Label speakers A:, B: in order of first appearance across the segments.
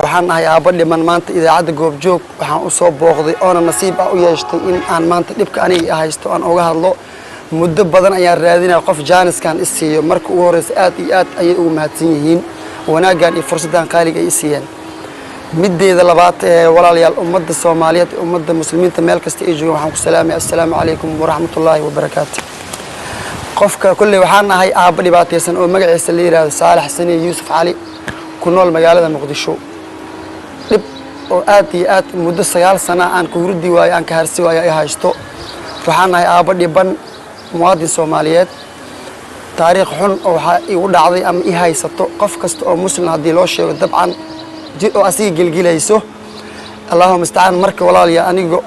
A: waxaan ahay aabba dhiman maanta idaacadda goobjoog waxaan u soo booqday oona nasiib ah u yeeshtay in aan maanta dhibka aniga haysto aan uga hadlo muddo badan ayaan raadinaya qof jaaniskan is siiyo marka ugu horeysa aad iyo aad ayay ugu mahadsan yihiin wanaaggan iyo fursaddan qaaliga ay siiyeen mideeda labaad walaalayaal ummadda Soomaaliyeed ummadda muslimiinta meel kasta ay joogaan waxaan ku salaamay assalaamu calaykum waraxmatullaahi wabarakaatuh qofka kulli waxaan ahay aabba dhibaataysan oo magaciisa la yiraahdo Saalax Sani Yuusuf Cali ku nool magaalada Muqdisho dib oo aad iyo aad muddo 9 sano aan ku hurdi waayo aan ka harsi waayo ay haysto waxaan ahay aabba dhiban muwaadin Soomaaliyeed taariikh xun oo waxa igu dhacday ama i haysato qof kasta oo muslim hadii loo sheego dabcan jid oo asiga gilgilayso Allahumma musta'an marka walaaliya aniga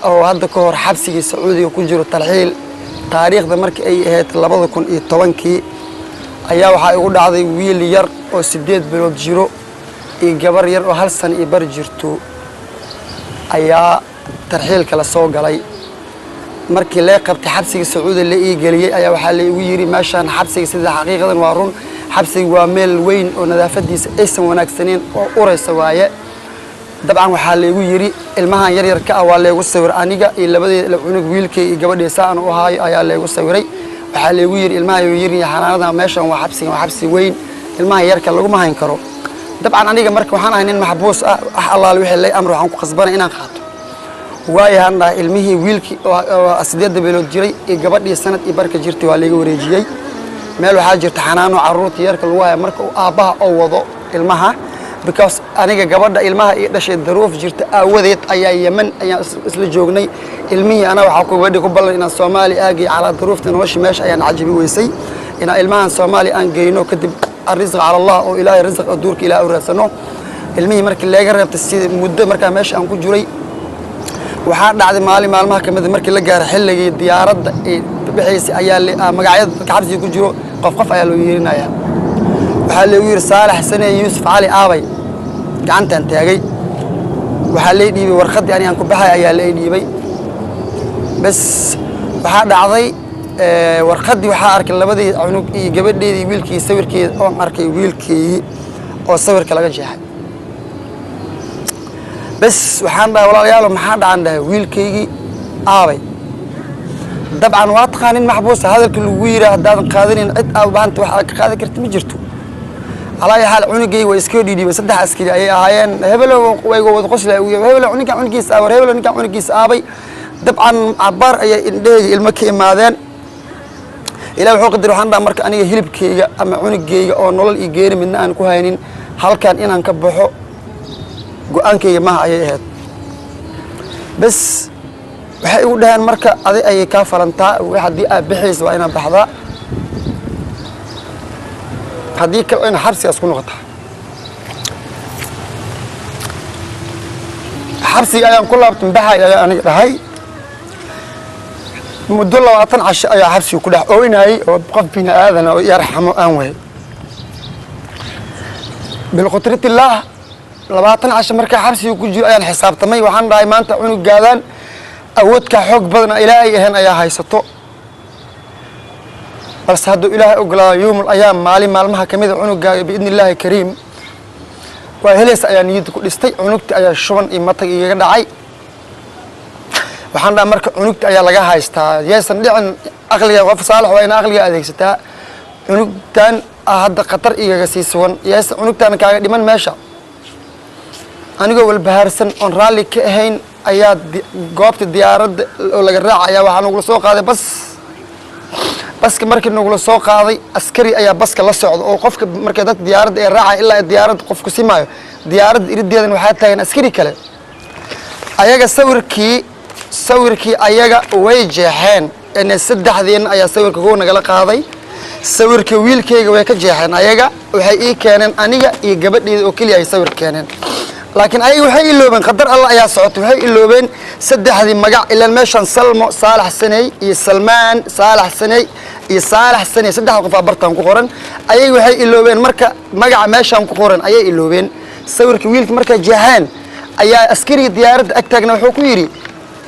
A: oo hadda ka hor xabsiga Sacuudiga ku jiro talxiil taariikhda markii ay ahayd 2010kii ayaa waxa igu dhacday wiil yar oo 8 bilood jiro iyo gabar yar oo 1 sano bar jirto ayaa tarxiilka la soo galay markii la qabtay xabsiga Sacuudiga la ii galiyay ayaa waxa la igu yiri meeshan xabsiga sida xaqiiqadan waa run xabsiga waa meel weyn oo nadaafadiisa aysan wanaagsaneyn oo uraysa waaye dabcan waxa la igu yiri ilmahan yar yar ka ah waa la igu sawir aniga iyo labadeeda cunug wiilkay iyo gabadhiisa aan u haayo ayaa la igu sawiray waxa la igu yiri ilmaha yar yar xanaanada meeshan waa xabsi weyn ilmaha yarka lagu ma hayn karo dabcan aniga marka waxaan ahay nin maxbuus ah Allah wixii lay amro waxaan ku qasbanay inaan qaato waayahan ilmihii wiilkii oo 8 bilood jiray iyo gabadhii sanad iyo barka jirtay waa la iga wareejiyay meel waxa jirta xanaano caruurta yarka lagu hayo marka uu aabaha oo wado ilmaha because aniga gabadha ilmaha iyo dhashay daruuf jirta aawadeed ayaa Yemen ayaa isla joognay ilmihii ana waxa ku wadhi ku ballan inaan Soomaali aagi cala daruufta nolosha meesha ayaan cajibi weysay ina ilmahan Soomaali aan geeyno kadib arrizq ala Allah oo ilaahay rizq aduurka ilaahay u raadsano ilmihii markii laga reebtay si muddo marka meesha aan ku jiray waxa dhacday maalmaha kamid markii la gaar xilligii diyaaradda ee bixisay ayaa magacyada xabsiga ku jiro qof ayaa loo yeerinaya waxa la yiri Saalax Sani Yuusuf Cali aabay gacantan taagay waxa la dhiibay warqadii aan ku baxay ayaa la dhiibay bas waxa dhacday warqadii waxa arkay labadii cunug iyo gabadheedii wiilkii sawirkeeda oo arkay wiilkii oo sawirka laga jeexay bas waxaan dhahay walaalayaal maxaa dhacay wiilkaygi aabay dabcan waa taqaanin maxbuus hadalka lagu yiraahdo qaadanin cid aad baanta waxa ka qaadan kartid ma jirto على حال عنقي وإسكودي بس ده عسكري أي هاين هبلو ويقود قصله هبلو عنقي سابر هبلو عنقي سابي طبعا عبار أي إندي المكي ماذن إلى وحق قدروا حنا مرك أنا هلب كي أما عنقي أو نول إيجار من أن كهينين هل كان إن أنكبحه جو أنكي ما أي هاد بس وحيقول ده مرك هذه أي كافرنتا واحد دي بحيث وأنا بحذا هذيك أنا حبسي أسكن قطع حبسي أيام كلها بتنبحها يعني هاي مدلة وطن عش يا حبسي كلها أوين هاي وبقف بينا آذنا ويرحمه أنوي بالقدرة الله لبعطن عش مركز حبسي وكل أيام حساب تمي وحن راي ما أنت عنق جاذان أودك حق بدنا إلهي هنا يا هاي ستو بس هذا إلهي أقول يوم الأيام مالمها كمية عنق بإذن الله كريم وهلس يعني يدك استي عنقت أيا شون إمتى يجدعي وحنا مرك عنقت أيا لجاها يستا يسن لعن أغلى وفصالح وين أغلى هذيك ستا عنقتان هذا قطر إيجاسيسون يس عنقتان كان دمان ماشى أنا قول بهارسن أن رالي كهين أيا قابت الديارد ولا جرع أيا وحنا نقول سوق هذا بس كمركز نقول سوق هذا عسكري أي بس كلا صعد أو قف مركزات ديارد الراعي إلا الديارد قف كسماء ديارد يريد ديارد وحتى عسكري كله أيجا سوركي أيجا ويجهان إن السد حذين أي سورك هو نقلق هذا سورك ويل كي ويك جهان أيجا وحقيقي كان أنيجا يجبدني وكلي أي سور كانن لكن أي وحي اللي بين قدر الله يا صوت وحي اللي بين سد هذه مجا إلا المشان سلمو صالح سني سلمان صالح سني صالح سني سد هذا قفا برتهم كقرن أي وحي اللي بين مركا مجا مشان كقرن أي اللي بين سور كويل مركا جهان أي عسكري ديارد أكتجنا وحكويري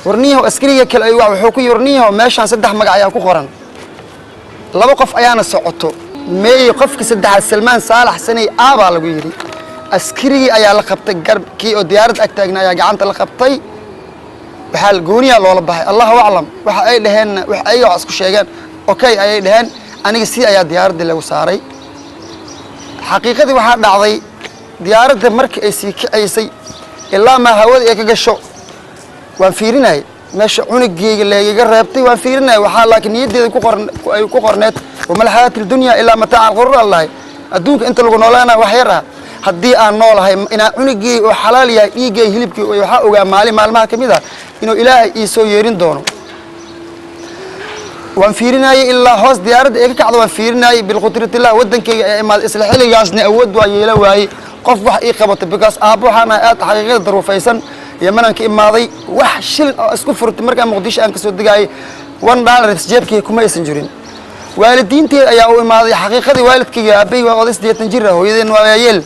A: ورنيه عسكري كل أيوة وحكوي ورنيه مشان سد مجا يا كقرن لا وقف أيانا صعته ما يقف كسد سلمان صالح سني أبا لقيري askari ayaa la qabtay garabkii oo diyaarad ag taagna ayaa gacanta la qabtay waxa gooniya loola baxay Allahu a'lam waxa ay dhaheen waxa ay wax isku sheegeen okay ayay dhaheen aniga si ayaa diyaaradda lagu saaray xaqiiqadii waxa dhacday diyaaradda markii ay sii kicisay ilaa ma hawada ay ka gasho waan fiirinay meesha cunugeyga leeyaga reebtay waan fiirinay waxa laakiin niyadeeda ku qorneed wama hay'atul dunya illa mataa al-ghurur allah adduunka inta lagu noolaana wax yar ah haddii aan noolahay inaa cunugey oo xalaal yahay dhiigay hilibkii waxa ogaa maalmaha kamid ah inuu ilaahay ii soo yeerin doono waan fiirinay ilaa hoos diyaaradda ay ka kacdo waan fiirinay bil qudratillah wadankayga ay imaad isla xiligaasna awood waa yeela waayay qof wax ii qabato because aabo waxaan aad xaqiiqada daruufaysan yamanan ka imaaday wax shil oo isku furtay markaa muqdisho aan ka soo degay $1 jeebkii kuma aysan jirin waalidiintii ayaa u imaaday xaqiiqadii waalidkayga aabay waa oday 80 jir ah hooyadeen waa yeel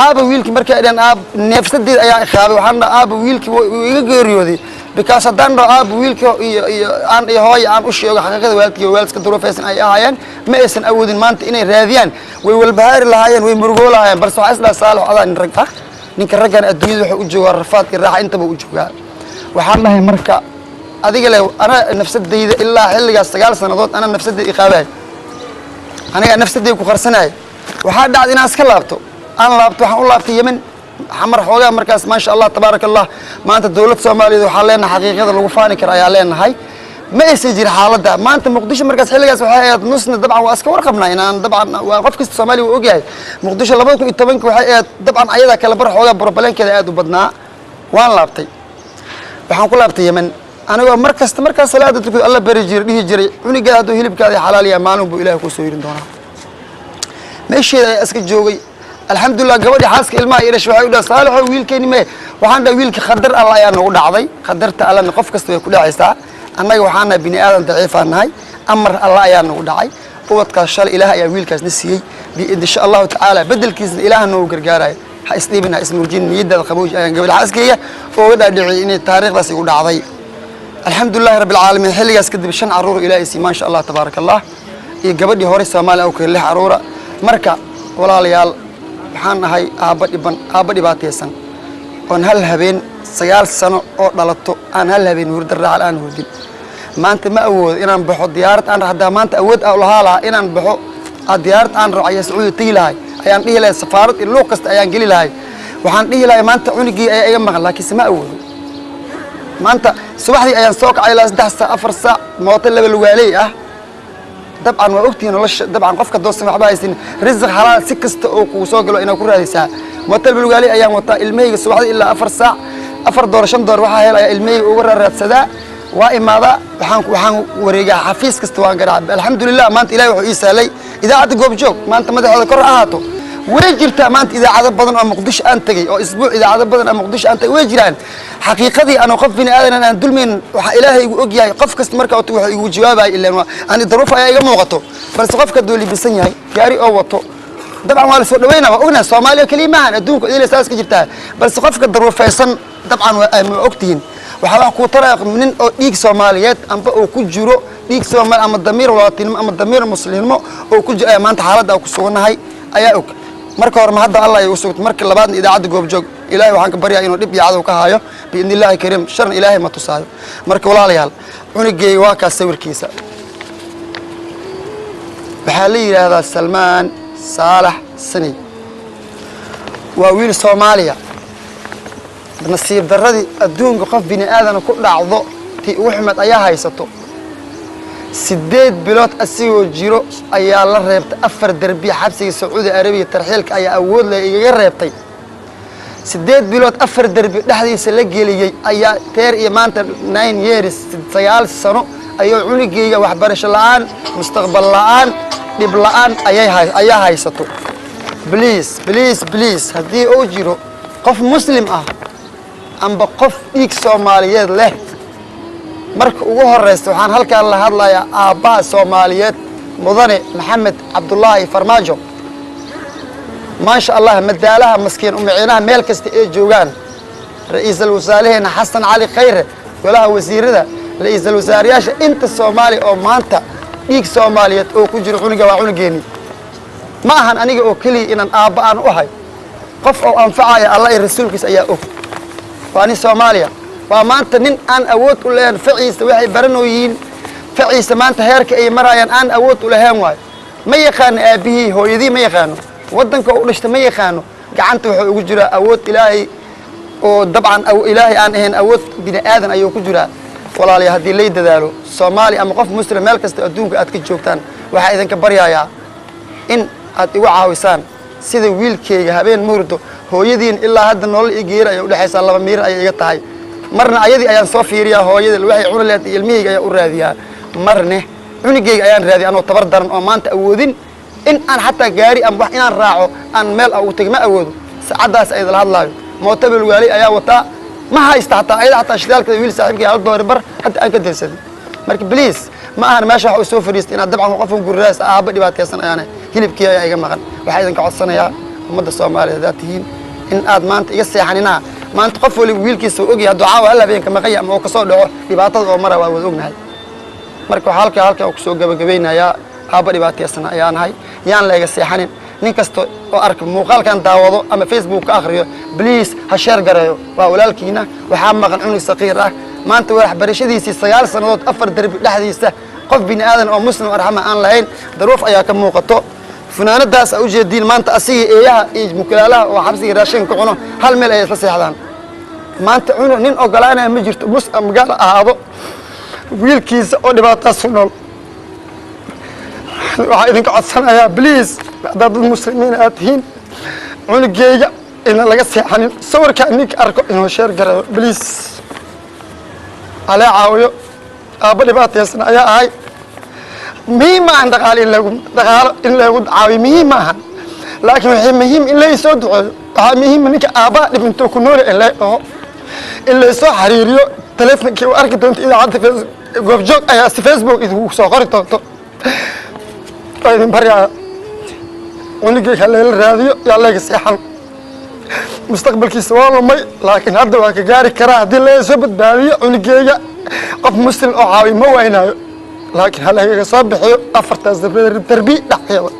A: aaba wiilkii markay dhan aab neefsadeed ayaa iqaabay waxaan aaba wiilkii iga geeriyooday because haddaan dhaho aaba wiilkii iyo aan hooyo aan u sheego xaqiiqada waalidka duruufaysan ay ahaayeen ma aysan awoodin maanta inay raadiyaan way walbahaari lahaayeen way murugoo lahaayeen balse waxaa isdhaa saalax adaa nin rag ah ninka raggan adduunyada wuxuu u joogaa rafaad iyo raaxa intaba u joogaa waxaan dhahay marka adiga le ana nafsadayda ilaa xilligaas 9 sanadood ana nafsadayda iqaabay aniga nafsadayda ku qarsanay waxaa dhacday inaan iska laabto aan laabto waxaan u laabtay Yemen xamar xoogaa markaas ma sha Allah tabarakallah maanta dawladda Soomaaliyeed waxa leenahay xaqiiqada lagu faani karo ayaa leenahay ma aysan jir xaaladda maanta muqdisho markaas xilligaas waxay ahayd nusna dabcan waa iska warqabnaa inaan dabcan waa qof kasta Soomaali uu ogyahay muqdisho 2010 waxay ahayd dabcan ayada kala bar xoogaa problemkeeda aad u badnaa waan laabtay waxaan ku laabtay Yemen anigoo markaas salaada tukad Allah bari jiray dhihi jiray cunigeeda haduu hilibkaada xalaal yahay maalin buu Ilaahay ku soo yirin doonaa meesheeda iska joogay alxamdulillah gabadhi xaaska ilmaha irash waxay u dhahay saalaxo wiilkeeni me waxaan dhahay wiilka qadar Allah ayaa nagu dhacday qadarta Allah qof kasta way ku dhacaysaa annaga waxaan nahay bini aadan daciif aan nahay amar Allah ayaa nagu dhacay ubadka shal Ilaahay ayaa wiilkaasna siiyay bi insha Allah ta'ala bedelkiisna Ilaahay noo gargaaray ha isdhiibina ismurjin niyadda qabowj ayaan gabadha xaaskeyga oo dhaadhicay inay taariikhdaas igu dhacday alxamdulillah rabbil alamin xilligaas kadib 5 caruur Ilaahay si ma sha Allah tabarakallah iyo gabadhii hore Soomaaliya oo ka 6 caruura marka walaalayaal waxaan ahay aaba dhibaataysan oon hal habeen 9 sano oo dhalato aan hal habeen hurdo raacal aan hurdin maanta ma awoodo inaan baxo diyaarad aan raxdaa maanta awood aan lahaa inaan baxo diyaarad aan raaciyo Sacuudi tiilahay ayaan dhihi lahay safaarad in loo kasta ayaan gali lahay waxaan dhihi lahay maanta cunugii ay iga maqan laakiin ma awoodo maanta subaxdii ayaan soo kacay ilaa 3 saac 4 saac mooto laba lugaaley ah dabcan waa ogtiin nolosha dabcan qofka doosan waxba haysan rizq xalaal si kasta oo ku soo galo inaa ku raadisaa mooto laba lugaaley ayaan wataa ilmahayga subaxdii ilaa 4 saac 4 door 5 door waxa helaya ilmahayga uga raadsadaa waa imaada waxaan wareegaa xafiis kasta waan garaacay alxamdulillah maanta Ilaahay wuxuu ii saalay idaacada goob joog maanta madaxda kor ahaato way jirtaa maanta idaacado badan oo Muqdisho aan tagay oo isbuuc idaacado badan oo Muqdisho aan tagay way jiraan xaqiiqadii ana qof bini aadan aan dulmin waxa Ilaahay igu og yahay qof kasta marka uu wax igu jawaabay ilaa aan daruuf ay iga muuqato balse qofka dooli bisan yahay gaari oo wato dabcan waa la soo dhaweynaa waa ognahay Soomaaliya kaliya adduunka ilaa saas ka jirtaa balse qofka daruufaysan dabcan waa ay ogtihiin waxa wax ku taraa nin oo dhiig Soomaaliyeed amba oo ku jiro dhiig Soomaali ama damiir walaatinimo ama damiir muslimnimo oo ku jiro maanta xaaladda ku suganahay ayaa og marka hore ma hadda Allah ay u sugtay marka labaadna idaacada goob joog Ilaahay waxaan ka baryaa inuu dib iyo cadow ka haayo biidnillaahi kariim sharn Ilaahay ma tusaayo marka walaalayaal cunugay waa ka sawirkiisa waxa la yiraahdaa Salmaan Saalax Sani waa wiil Soomaaliya nasiib darradii adduunka qof bini aadan ku dhacdo tii ugu xumad ayaa haysato 8 bilood asigoo jiro ayaa la reebtay 4 darbi xabsiga Sacuudi Arabiya tarxiilka ayaa awood leh iga reebtay 8 bilood 4 darbi dhaxdiisa la geliyay ayaa teer iyo maanta 9 years 9 sano ayuu cunugeyga waxbarasho la'aan mustaqbal la'aan dib la'aan ayaa haysato please hadii uu jiro qof muslim ah amba qof dhiig Soomaaliyeed leh marka ugu horeysto waxaan halkaan la hadlayaa aabbaha Soomaaliyeed mudane Maxamed Cabdullaahi Farmaajo ma sha Allah madaalaha maskiin umciinaha meel kasta ay joogaan ra'iisul wasaaraheena Xasan Cali Khayre walaha wasiirada ra'iisul wasaarayaasha inta Soomaali oo maanta dhiig Soomaaliyeed oo ku jiro cuniga waa cunigeeni ma ahan aniga oo kaliya inaan aabba aan u ahay qof oo anfacaya allah iyo rasuulkiisa ayaa og waa nin Soomaaliya waa maanta nin aan awood u leeyahay ficiisa waxay baranooyiin ficiisa maanta heerka ay marayaan aan awood u lahayn waay ma yaqaan aabihii hooyadii ma yaqaano wadanka uu dhashtay ma yaqaano gacanta wuxuu ugu jiraa awood ilaahay oo dabcan ilaahay aan ahayn awood bini aadan ayuu ku jiraa walaalayaal haddii lay dadaalo Soomaali ama qof muslim meel kasta adduunka aad ka joogtaan waxa idinka baryayaa in aad igu caawisaan sida wiilkayga habeen murdo hooyadiin ilaa hadda nolol igeer ay u dhaxaysaa laba miir ay iga tahay marna ayadii ayaan soo fiiriyaa hooyada waxay cuna leedahay ilmihayga ayaa u raadiyaa marne cunigayga ayaan raadiyaa anoo tabar daran oo maanta awoodin in aan xataa gaari ama wax inaan raaco aan meel ugu tag ma awoodo saacadaas ay la hadlaayo mootabil waali ayaa wataa ma haysta xataa ayada xataa shidaalka wiil saaxiibkay hal door bar hadda aan ka dirsaday marka please ma ahan meesha wax soo fariistay inaad dabcan qofkan gurraas aaba dhibaataysan ayaan hilibkii ayaa iga maqan waxa idinka codsanayaa ummadda Soomaaliyeed aad tihiin in aad maanta iga seexanina maanta qof wali wiilkiisa og yahay ducaa hal habeenka maqaya ama ka soo dhaco dhibaatada oo mara waa wada ognahay marka halka ku soo gabagabeynaya aaba dhibaataysan ayaan hay yaan la iga seexanin nin kasto oo arka muuqaalkan daawado ama Facebook ka akhriyo please ha share gareeyo waa walaalkiina waxa maqan cunug saqiir ah maanta wax barashadiisii 9 sanadood 4 darbi dhaxdiisa qof bini aadan oo muslim arxama aan lahayn daruuf ayaa ka muuqato funaanadaas u jeedin maanta asiga eeyaha iyo mukalaalaha oo xabsiga raashin ku cuno hal meel ay isla seexdaan maanta cunug nin ogolaanaya ma jirto muslim gaal ahaado wiilkiisa oo dhibaataas u nool waxa idinka codsanayaa please dad muslimiin aad tihiin cunugayga in laga seexanin sawirka ninka arko inuu share gareeyo please ala caawiyo aaba dhibaataysan ayaa ahay muhiim aan dhaqaale in lagu caawiyo muhiim maahan laakiin waxa muhiim in la soo duceeyo waxa muhiim ninka aaba dhibinto ku nool in la soo xiriiriyo telefonkii uu arki doonto idaacadda goobjoog ayaa si Facebook idinku soo qori doonto aydan baryaa cunugayga la raadiyo yaa laga seexan mustaqbalkiisa waa lumay laakiin hadda waa ka gaari karaa haddii la soo badbaadiyo cunugayga qof muslim oo caawi ma waynayo laakiin hal laga soo bixiyo afartaas darbi dhaxeeyo